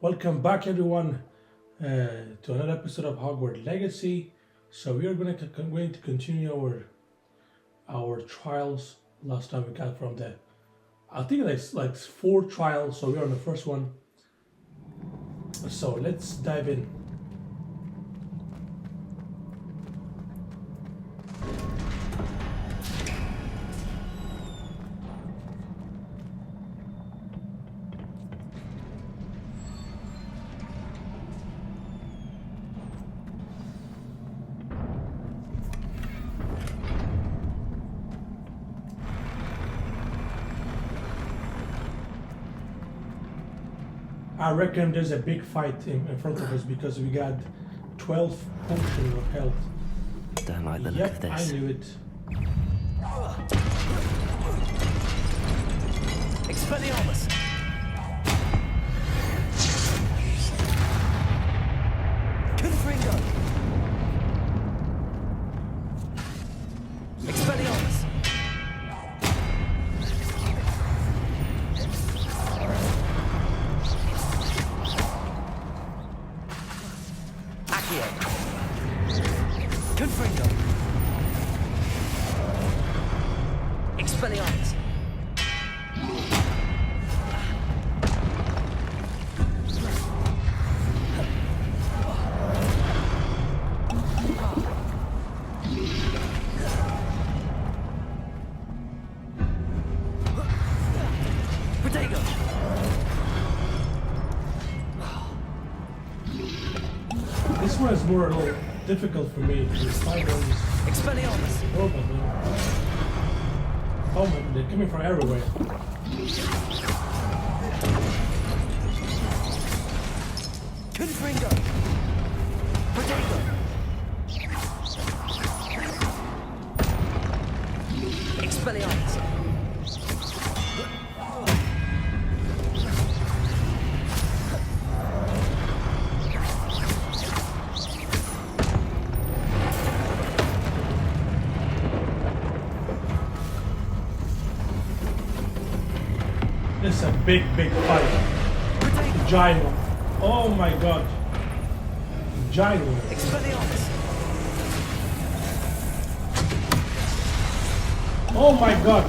Welcome back, everyone, to another episode of Hogwarts Legacy. So we are going to continue our trials. Last time we got from I think it's like 4 trials. So we're on the first one. So let's dive in. I reckon there's a big fight in front of us because we got 12 potions of health. Don't like the look of this. I knew it. Expelliarmus! Confringo! Expelliarmus! Accio! Confringo! Expelliarmus! Protego! This one is more a little difficult for me to fight those Expelliarmus! robots. Oh my god, they're coming from everywhere. Confringo! Protego! Expelliarmus! This is a big fight. Protego! Giant one. Oh my god. Giant one. Expelliarmus! Oh my god.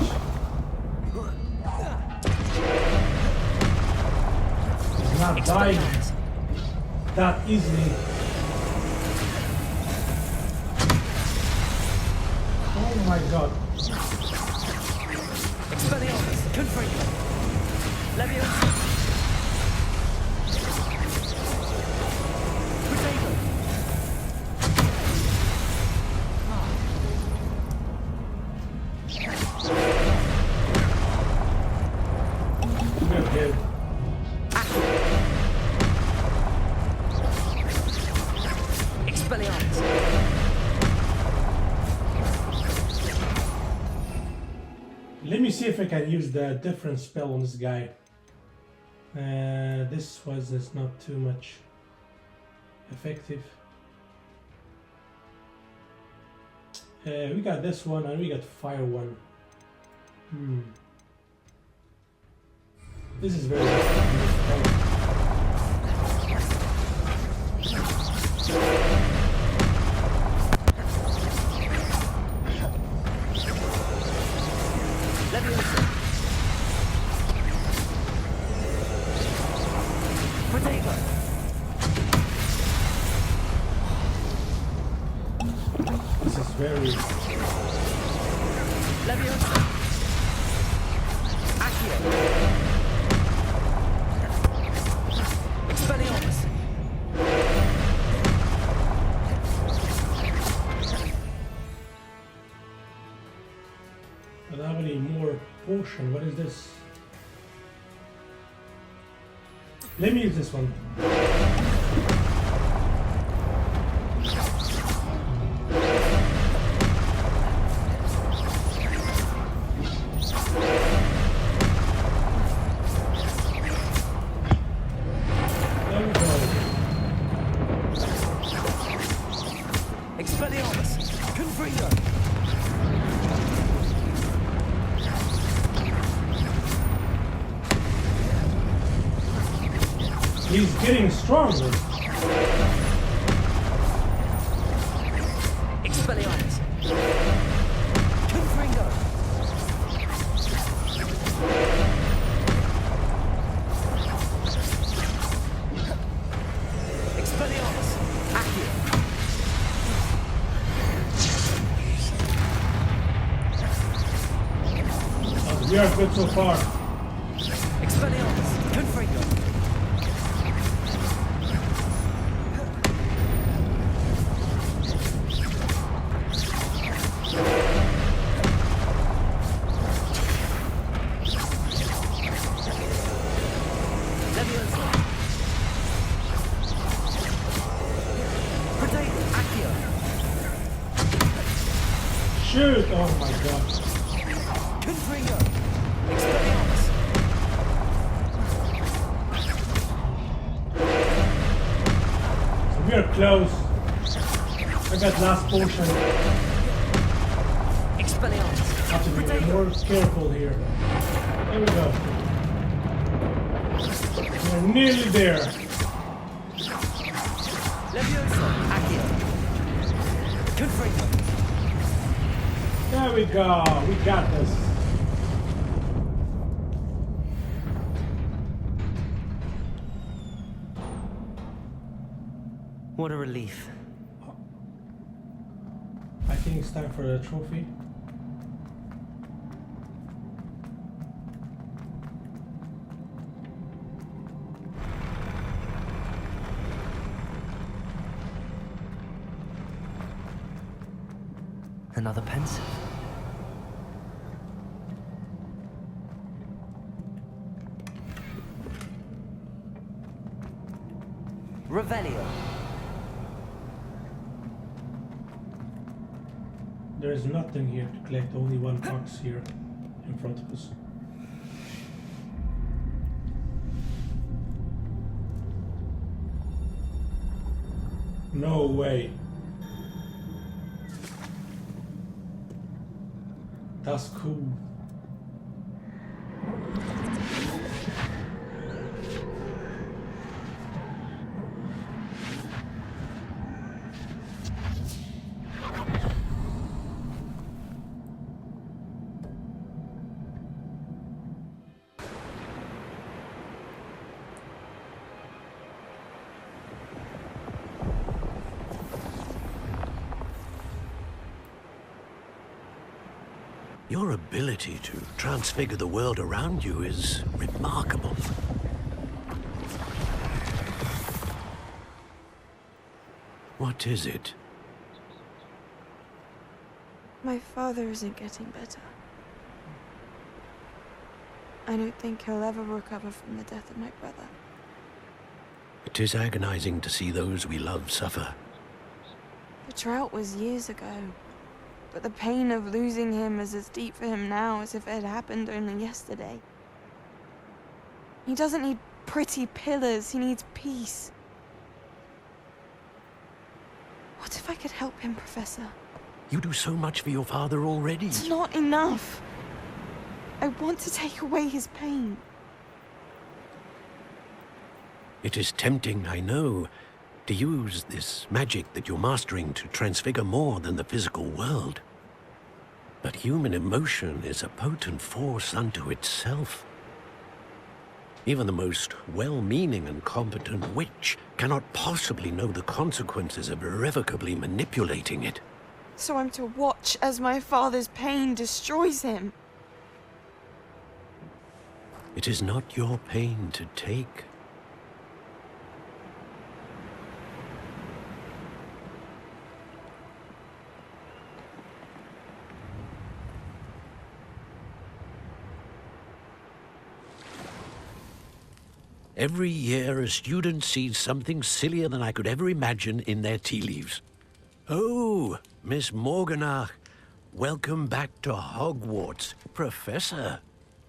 He's not dying Expelliarmus! that easily. Oh my god. Expelliarmus! Confringo! Leviosa! Protego! We're dead. Expelliarmus! Let me see if I can use the different spell on this guy. This is not too much effective. We got this one and we got fire one. This is very Leviosa! Protego! This is very Leviosa! Accio! Expelliarmus! I don't have any more potion. What is this? Let me use this one. There we go. Expelliarmus! Confringo! He's getting stronger. Expelliarmus. Confringo. Expelliarmus. Accio. We are good so far. Expelliarmus. Confringo. Leviosa. Potato. Accio. Shoot! Oh my god. Confringo. Expelliarmus. We are close. I got last potion. Expelliarmus. Have to be more careful here. There we go. We're nearly there. Leviosa. Accio. Confringo. There we go. We got this. What a relief. I think it's time for the trophy. Another pensive. Revelio. There is nothing here to collect, only one box here in front of us. No way. That's cool. Your ability to transfigure the world around you is remarkable. What is it? My father isn't getting better. I don't think he'll ever recover from the death of my brother. It is agonizing to see those we love suffer. The drought was years ago, but the pain of losing him is as deep for him now as if it had happened only yesterday. He doesn't need pretty pillars, he needs peace. What if I could help him, Professor? You do so much for your father already. It's not enough. I want to take away his pain. It is tempting, I know, to use this magic that you're mastering to transfigure more than the physical world. But human emotion is a potent force unto itself. Even the most well-meaning and competent witch cannot possibly know the consequences of irrevocably manipulating it. So I'm to watch as my father's pain destroys him. It is not your pain to take. Every year, a student sees something sillier than I could ever imagine in their tea leaves. Oh, Miss Morganach, welcome back to Hogwarts, Professor.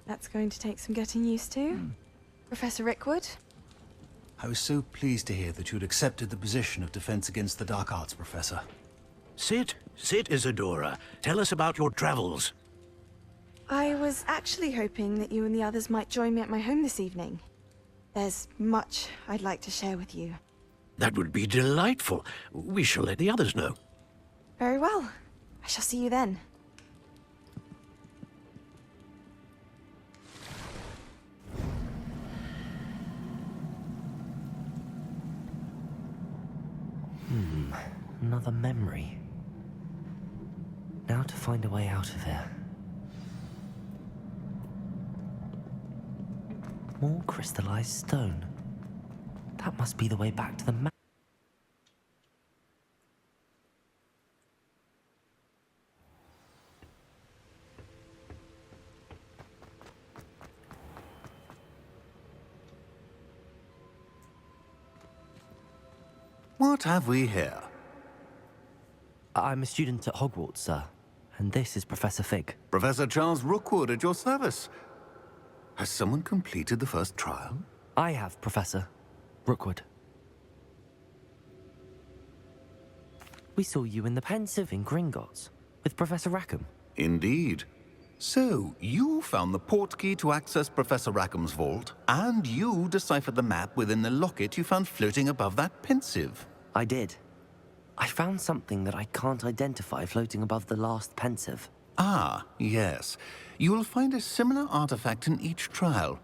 That's going to take some getting used to. Professor Rickwood? I was so pleased to hear that you'd accepted the position of Defense Against the Dark Arts, Professor. Sit, Isadora. Tell us about your travels. I was actually hoping that you and the others might join me at my home this evening. There's much I'd like to share with you. That would be delightful. We shall let the others know. Very well. I shall see you then. Another memory. Now to find a way out of here. More crystallized stone. That must be the way back to the map. What have we here? I'm a student at Hogwarts, sir. And this is Professor Fig. Professor Charles Rookwood at your service. Has someone completed the first trial? I have, Professor Rookwood. We saw you in the Pensive in Gringotts with Professor Rackham. Indeed. So, you found the portkey to access Professor Rackham's vault, and you deciphered the map within the locket you found floating above that Pensive. I did. I found something that I can't identify floating above the last Pensive. Ah, yes. You will find a similar artifact in each trial.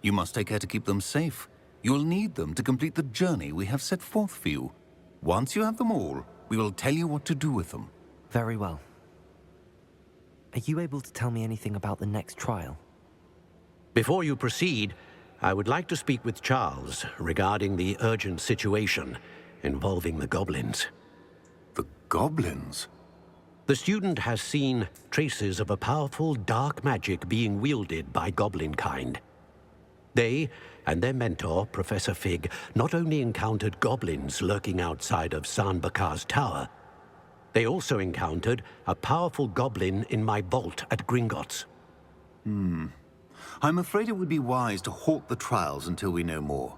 You must take care to keep them safe. You'll need them to complete the journey we have set forth for you. Once you have them all, we will tell you what to do with them. Very well. Are you able to tell me anything about the next trial? Before you proceed, I would like to speak with Charles regarding the urgent situation involving the goblins. The goblins? The student has seen traces of a powerful dark magic being wielded by goblin kind. They and their mentor, Professor Fig, not only encountered goblins lurking outside of Sanbakar's tower, they also encountered a powerful goblin in my vault at Gringotts. I'm afraid it would be wise to halt the trials until we know more.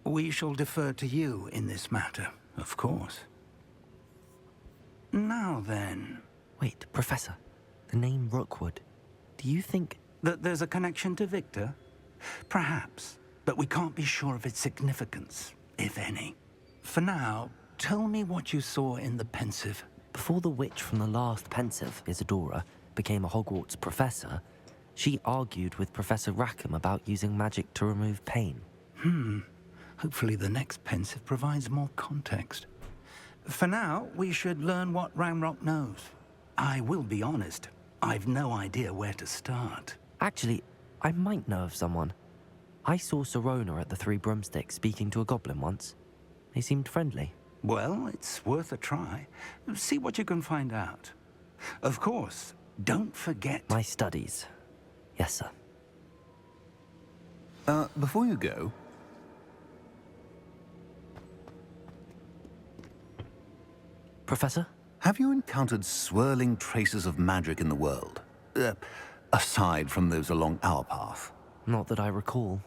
We shall defer to you in this matter, of course. Now then, Wait, Professor. The name Rookwood. Do you think... that there's a connection to Victor? Perhaps, but we can't be sure of its significance, if any. For now, tell me what you saw in the Pensive. Before the witch from the last Pensive, Isadora, became a Hogwarts professor, she argued with Professor Rackham about using magic to remove pain. Hopefully the next Pensive provides more context. For now, we should learn what Ranrock knows. I will be honest, I've no idea where to start. Actually, I might know of someone. I saw Sirona at the Three Broomsticks speaking to a goblin once. They seemed friendly. Well, it's worth a try. See what you can find out. Of course, don't forget... My studies. Yes, sir. Before you go, Professor? have you encountered swirling traces of magic in the world? Aside from those along our path. Not that I recall.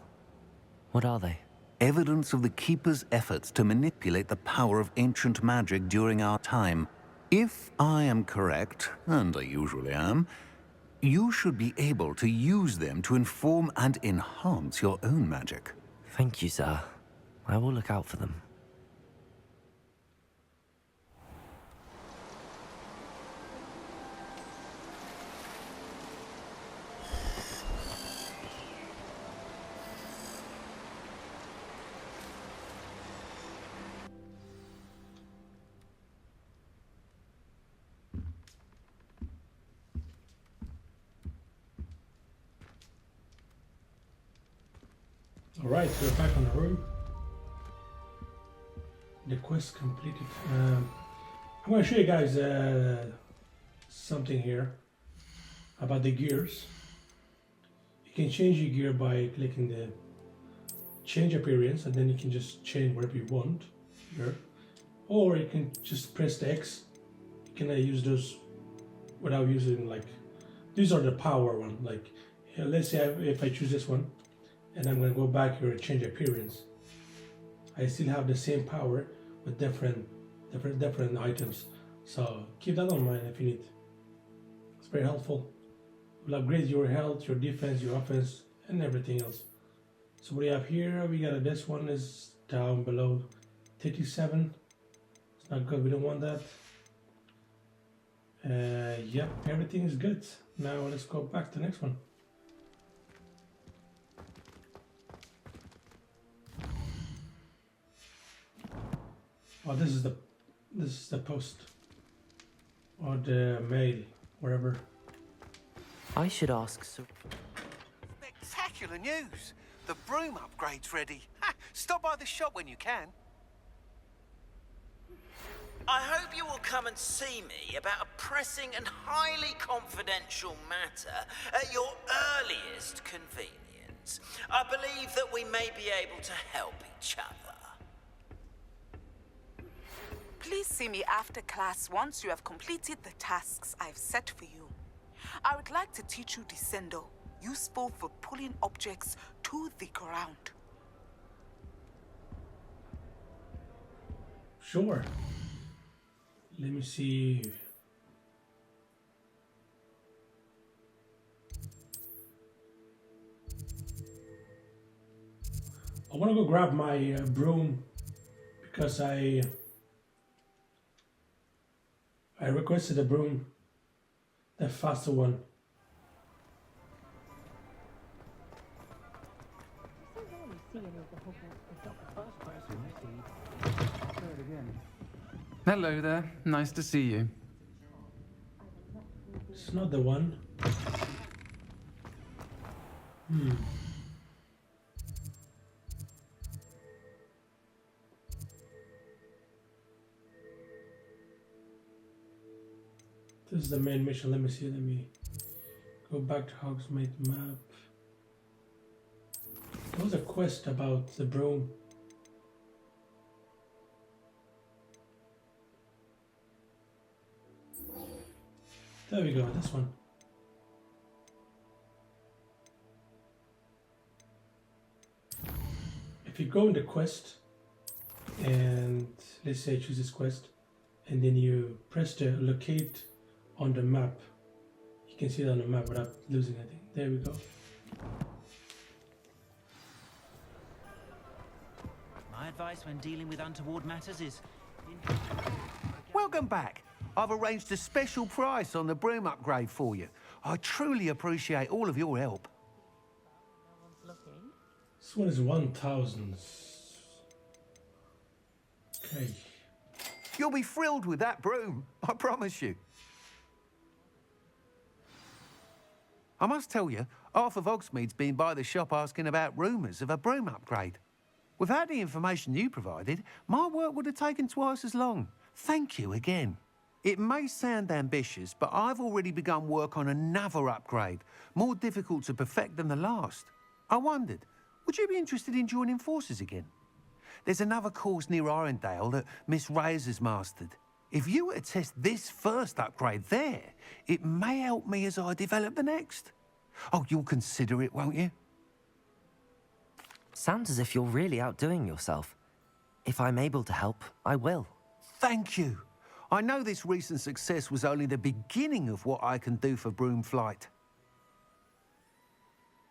What are they? Evidence of the Keeper's efforts to manipulate the power of ancient magic during our time. If I am correct, and I usually am, you should be able to use them to inform and enhance your own magic. Thank you, sir. I will look out for them. Alright, so we're back on the room. The quest completed. I'm going to show you guys something here about the gears. You can change your gear by clicking the change appearance, and then you can just change whatever you want here. Or you can just press the X. You can use those without using, like, these are the power one. Like, here, let's say if I choose this one, and I'm going to go back here and change appearance. I still have the same power with different items. So keep that in mind if you need. It's very helpful. It will upgrade your health, your defense, your offense, and everything else. So what do you have here? We got this one is down below 37. It's not good. We don't want that. Yep, everything is good. Now let's go back to the next one. Oh, this is the post or the mail, wherever. I should ask. Spectacular news! The broom upgrade's ready. Ha! Stop by the shop when you can. I hope you will come and see me about a pressing and highly confidential matter at your earliest convenience. I believe that we may be able to help each other. Please see me after class once you have completed the tasks I've set for you. I would like to teach you Descendo, useful for pulling objects to the ground. Sure. Let me see. I want to go grab my broom because I requested a broom, the faster one. Hello there, nice to see you. It's not the one. This is the main mission. Let me see. Let me go back to Hogsmeade map. There was a quest about the broom. There we go, this one. If you go in the quest and let's say choose this quest and then you press the locate on the map, you can see it on the map without losing anything. There we go. My advice when dealing with untoward matters is... Welcome back. I've arranged a special price on the broom upgrade for you. I truly appreciate all of your help. This one is 1,000. Okay. You'll be thrilled with that broom, I promise you. I must tell you, half of Hogsmeade's been by the shop asking about rumours of a broom upgrade. Without the information you provided, my work would have taken twice as long. Thank you again. It may sound ambitious, but I've already begun work on another upgrade, more difficult to perfect than the last. I wondered, would you be interested in joining forces again? There's another course near Arendale that Miss Reyes has mastered. If you were to test this first upgrade there, it may help me as I develop the next. Oh, you'll consider it, won't you? Sounds as if you're really outdoing yourself. If I'm able to help, I will. Thank you. I know this recent success was only the beginning of what I can do for broom flight.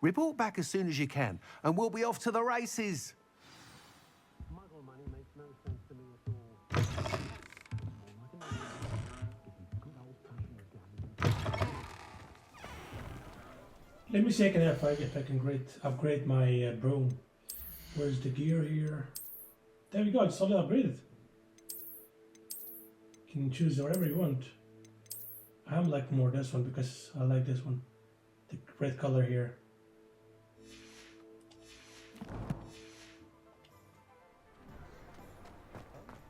Report back as soon as you can, and we'll be off to the races. Muggle money makes no sense to me at all. Let me see if I can upgrade my broom. Where's the gear here? There we go, it's already upgraded. You can choose whatever you want. I'm like more this one because I like this one. The red color here.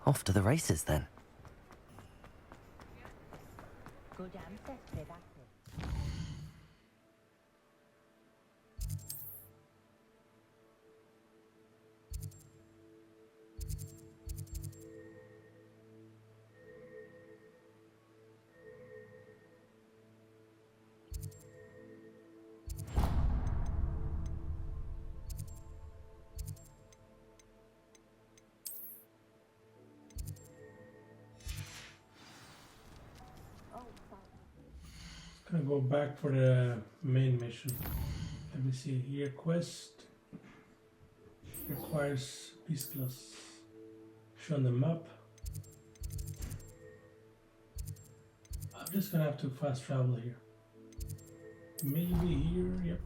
Off to the races then. Gonna go back for the main mission. Let me see here, quest. Requires Beast Class. Show on the map. I'm just gonna have to fast travel here. Maybe here, yep.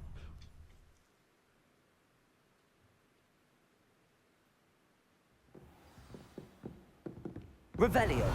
Revelio.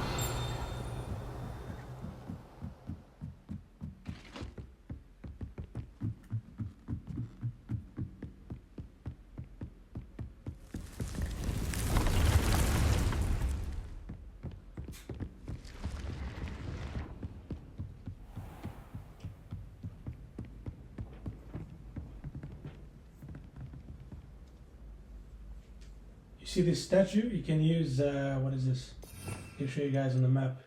See this statue? You can use, what is this? I'll show you guys on the map.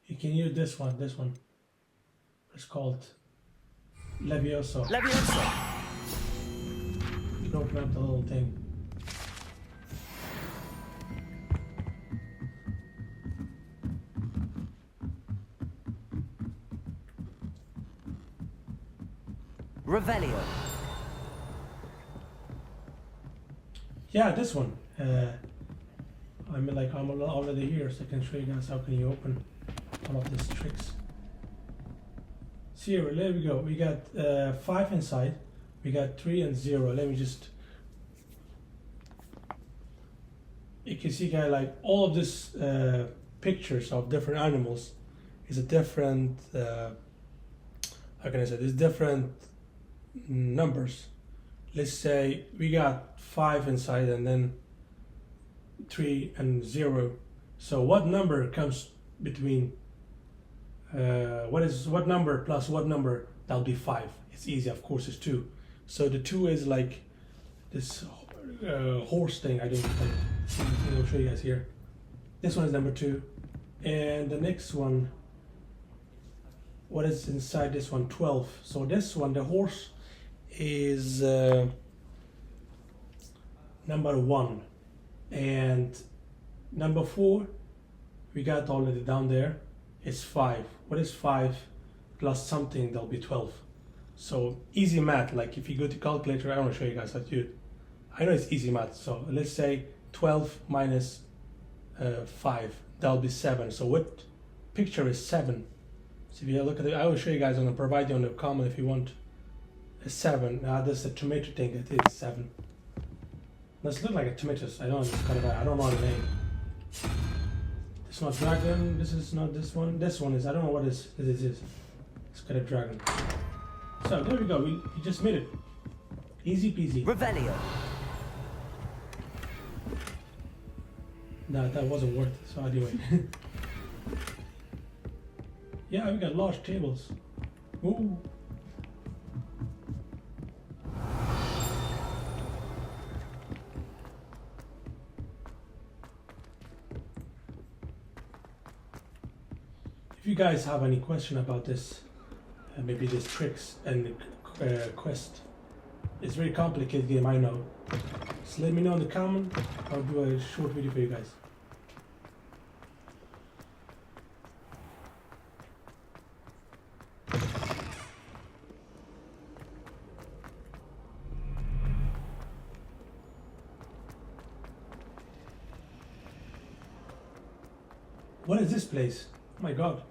You can use this one. It's called Levioso. Levioso. You can open up the little thing. Revelio. Yeah, this one. I'm already here, so I can show you guys how can you open all of these tricks. So here, there we go. We got 5 inside. We got 3 and 0. Let me just. You can see, guys, like all of these pictures of different animals is a different. How can I say? There's different numbers. Let's say we got 5 inside and then 3 and 0. So what number comes between what number plus what number? That'll be 5. It's easy, of course. It's 2. So the 2 is like this horse thing. I don't like. I'll show you guys here. This one is number 2, and the next one. What is inside this one? 12. So this one, the horse, is number 1, and number 4 we got already down there. It's 5. What is 5 plus something? That'll be 12. So easy math. Like if you go to calculator, I want to show you guys how to do it. I know it's easy math. So let's say 12 minus 5, that'll be 7. So what picture is 7? So if you look at it, I will show you guys. I'm gonna provide you on the comment if you want. A 7. Now this is a tomato thing. It is 7. Let's look like a tomatoes. I don't know. It's kind of. I don't know the name. This is not dragon. This is not this one. This one is. I don't know what this is. It's got a dragon. So there we go. We just made it. Easy peasy. Revelio. No, that wasn't worth it. So anyway. Yeah, we got large tables. Ooh. If you guys have any question about this, maybe these tricks and quest, it's very complicated game, I know. Just let me know in the comment. I'll do a short video for you guys. What is this place? Oh my god.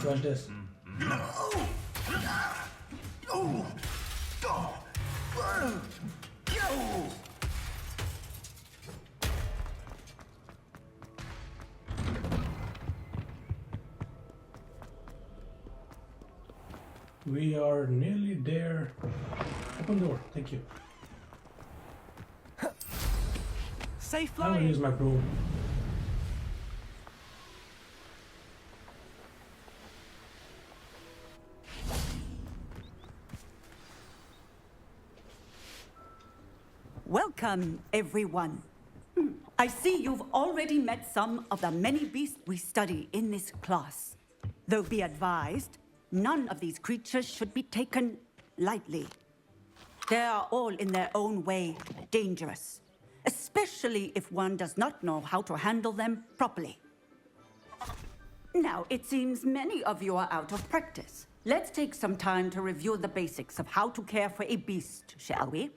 Watch this. We are nearly there. Open door, thank you. Safe I'm gonna flying. use my broom. Welcome, everyone. I see you've already met some of the many beasts we study in this class. Though be advised, none of these creatures should be taken lightly. They are all in their own way dangerous, especially if one does not know how to handle them properly. Now, it seems many of you are out of practice. Let's take some time to review the basics of how to care for a beast, shall we?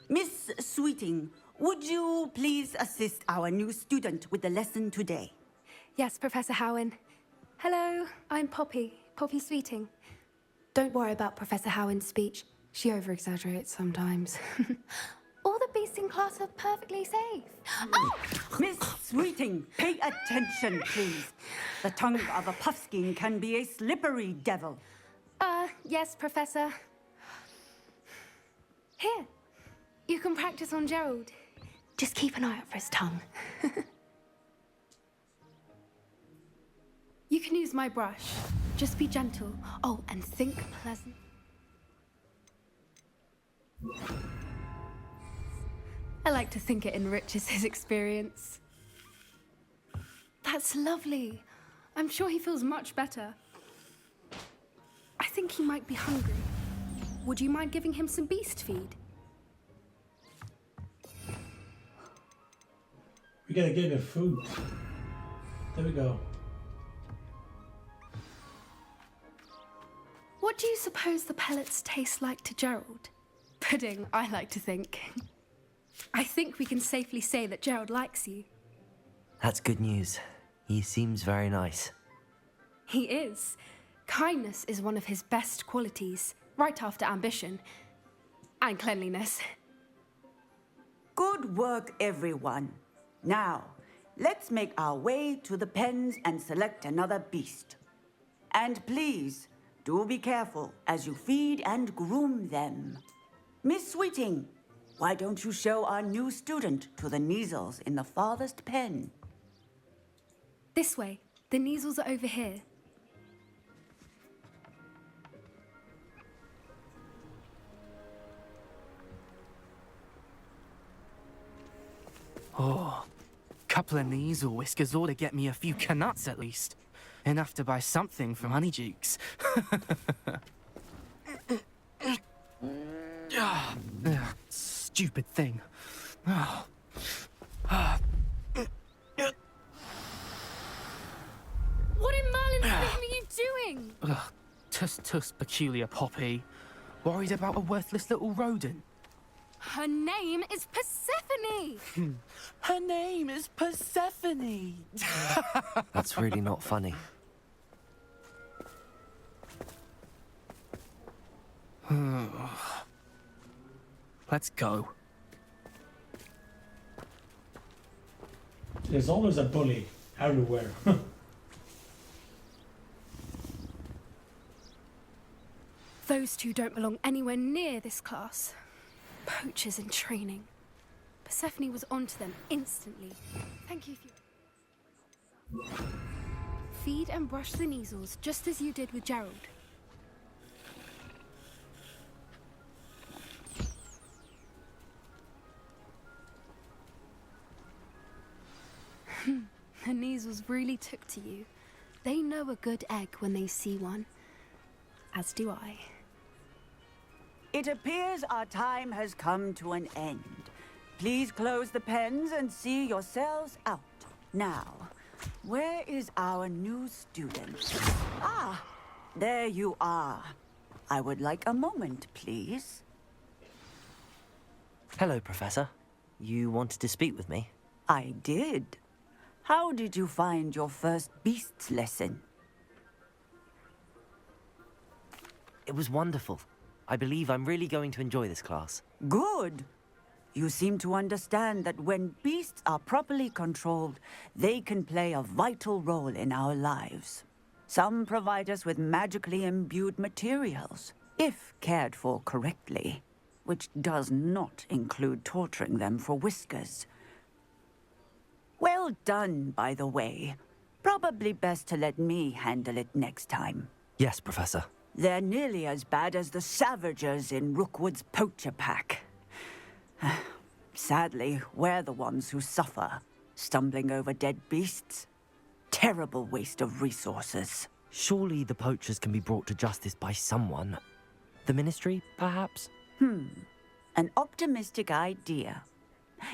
Miss Sweeting, would you please assist our new student with the lesson today? Yes, Professor Howen. Hello, I'm Poppy Sweeting. Don't worry about Professor Howen's speech. She over-exaggerates sometimes. All the beasts in class are perfectly safe. Oh! Miss Sweeting, pay attention, please. The tongue of a puffskein can be a slippery devil. Yes, Professor. Here, you can practice on Gerald. Just keep an eye out for his tongue. You can use my brush. Just be gentle. Oh, and think pleasant. I like to think it enriches his experience. That's lovely. I'm sure he feels much better. I think he might be hungry. Would you mind giving him some beast feed? We gotta give him food. There we go. What do you suppose the pellets taste like to Gerald? Pudding, I like to think. I think we can safely say that Gerald likes you. That's good news. He seems very nice. He is. Kindness is one of his best qualities, right after ambition and cleanliness. Good work, everyone. Now, let's make our way to the pens and select another beast. And please, do be careful as you feed and groom them. Miss Sweeting, why don't you show our new student to the Neasels in the farthest pen? This way. The Neasels are over here. Oh, couple of Neasel whiskers ought to get me a few canuts at least. Enough to buy something from Honeydukes. Stupid thing. Oh. What in Merlin's name are you doing? Tuss, peculiar Poppy. Worried about a worthless little rodent. Her name is Persephone! Her name is Persephone! That's really not funny. Let's go. There's always a bully everywhere. Those two don't belong anywhere near this class. Poachers in training. Persephone was onto them instantly. Thank you for your... Feed and brush the Neasels just as you did with Gerald. The Neasels really took to you. They know a good egg when they see one. As do I. It appears our time has come to an end. Please close the pens and see yourselves out. Now, where is our new student? Ah, there you are. I would like a moment, please. Hello, Professor. You wanted to speak with me? I did. How did you find your first beasts lesson? It was wonderful. I believe I'm really going to enjoy this class. Good. You seem to understand that when beasts are properly controlled, they can play a vital role in our lives. Some provide us with magically imbued materials, if cared for correctly, which does not include torturing them for whiskers. Well done, by the way. Probably best to let me handle it next time. Yes, Professor. They're nearly as bad as the Savagers in Rookwood's poacher pack. Sadly, we're the ones who suffer, stumbling over dead beasts. Terrible waste of resources. Surely the poachers can be brought to justice by someone. The Ministry, perhaps? An optimistic idea.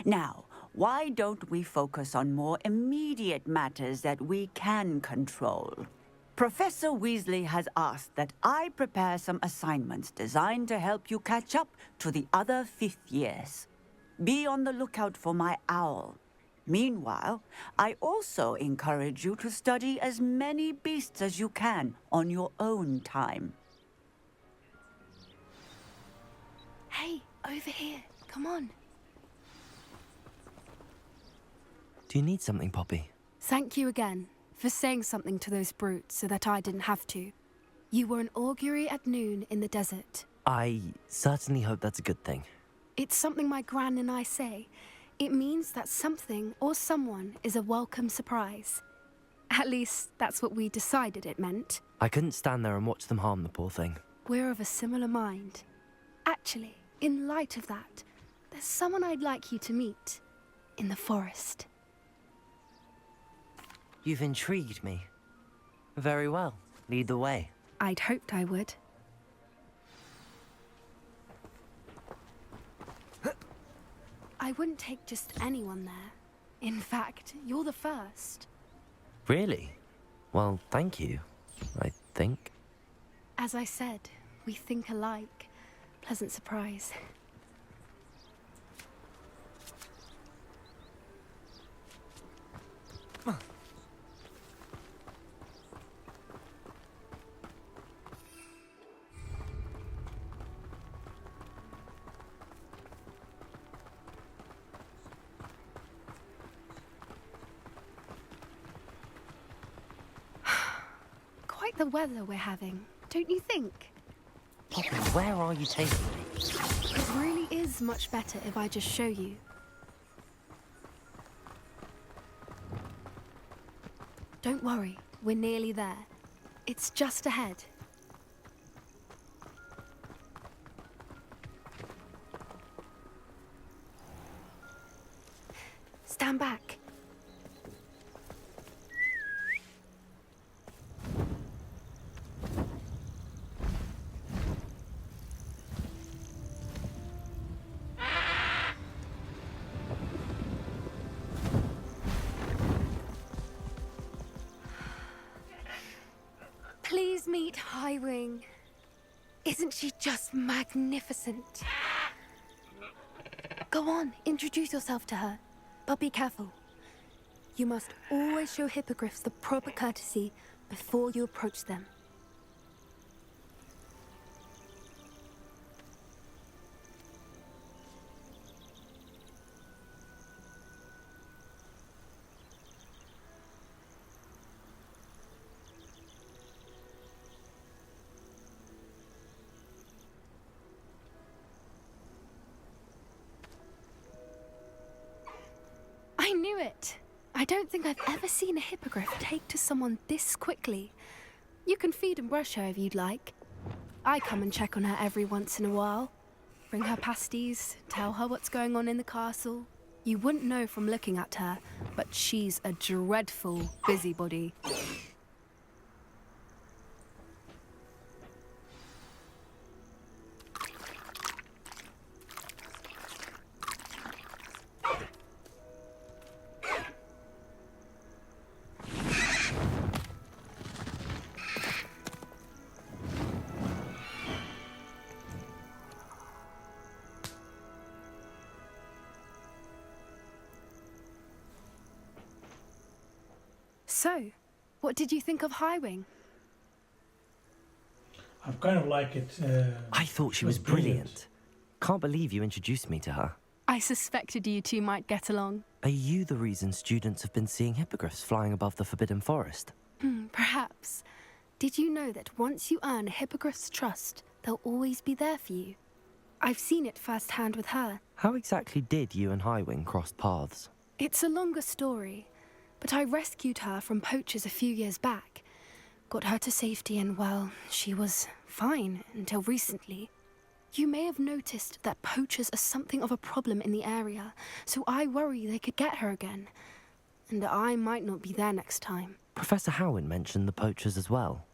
Now, why don't we focus on more immediate matters that we can control? Professor Weasley has asked that I prepare some assignments designed to help you catch up to the other fifth years. Be on the lookout for my owl. Meanwhile, I also encourage you to study as many beasts as you can on your own time. Hey, over here. Come on. Do you need something, Poppy? Thank you again for saying something to those brutes so that I didn't have to. You were an augury at noon in the desert. I certainly hope that's a good thing. It's something my gran and I say. It means that something or someone is a welcome surprise. At least, that's what we decided it meant. I couldn't stand there and watch them harm the poor thing. We're of a similar mind. Actually, in light of that, there's someone I'd like you to meet in the forest. You've intrigued me. Very well. Lead the way. I'd hoped I would. I wouldn't take just anyone there. In fact, you're the first. Really? Well, thank you, I think. As I said, we think alike. Pleasant surprise. Quite the weather we're having, don't you think? Poppy, where are you taking me? It really is much better if I just show you. Don't worry, we're nearly there. It's just ahead. Stand back. Please meet Highwing. Isn't she just magnificent? Go on, introduce yourself to her. But be careful. You must always show hippogriffs the proper courtesy before you approach them. I knew it! I don't think I've ever seen a hippogriff take to someone this quickly. You can feed and brush her if you'd like. I come and check on her every once in a while. Bring her pasties, tell her what's going on in the castle. You wouldn't know from looking at her, but she's a dreadful busybody. So, what did you think of Highwing? I kind of like it. I thought she was brilliant. Can't believe you introduced me to her. I suspected you two might get along. Are you the reason students have been seeing hippogriffs flying above the Forbidden Forest? Perhaps. Did you know that once you earn a hippogriff's trust, they'll always be there for you? I've seen it firsthand with her. How exactly did you and Highwing cross paths? It's a longer story, but I rescued her from poachers a few years back. Got her to safety and, well, she was fine until recently. You may have noticed that poachers are something of a problem in the area, so I worry they could get her again. And I might not be there next time. Professor Howen mentioned the poachers as well.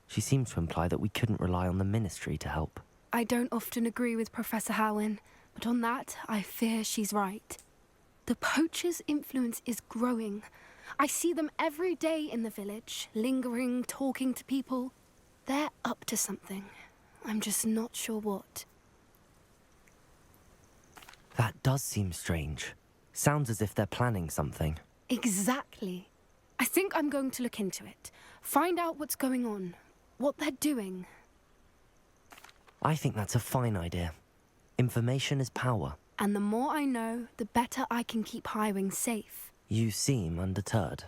She seemed to imply that we couldn't rely on the Ministry to help. I don't often agree with Professor Howen, but on that, I fear she's right. The poachers' influence is growing. I see them every day in the village, lingering, talking to people. They're up to something. I'm just not sure what. That does seem strange. Sounds as if they're planning something. Exactly. I think I'm going to look into it. Find out what's going on. What they're doing. I think that's a fine idea. Information is power. And the more I know, the better I can keep Highwing safe. You seem undeterred.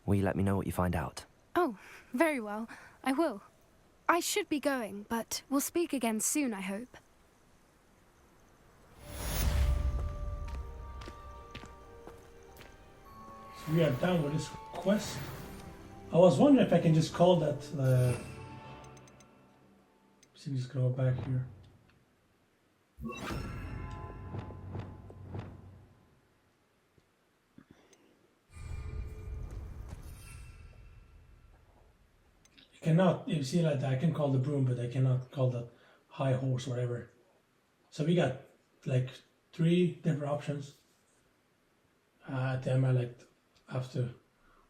Will you let me know what you find out? Oh, very well. I will. I should be going, but we'll speak again soon, I hope. So we are done with this quest. I was wondering if I can just call that. So just go back here. You cannot. You see, like that, I can call the broom, but I cannot call the high horse or whatever. So we got like 3 different options. At the end, I like have to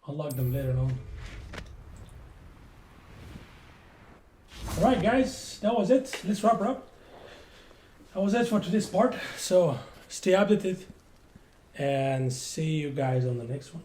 unlock them later on. Alright guys, that was it. Let's wrap it up. That was it for today's part. So stay updated and see you guys on the next one.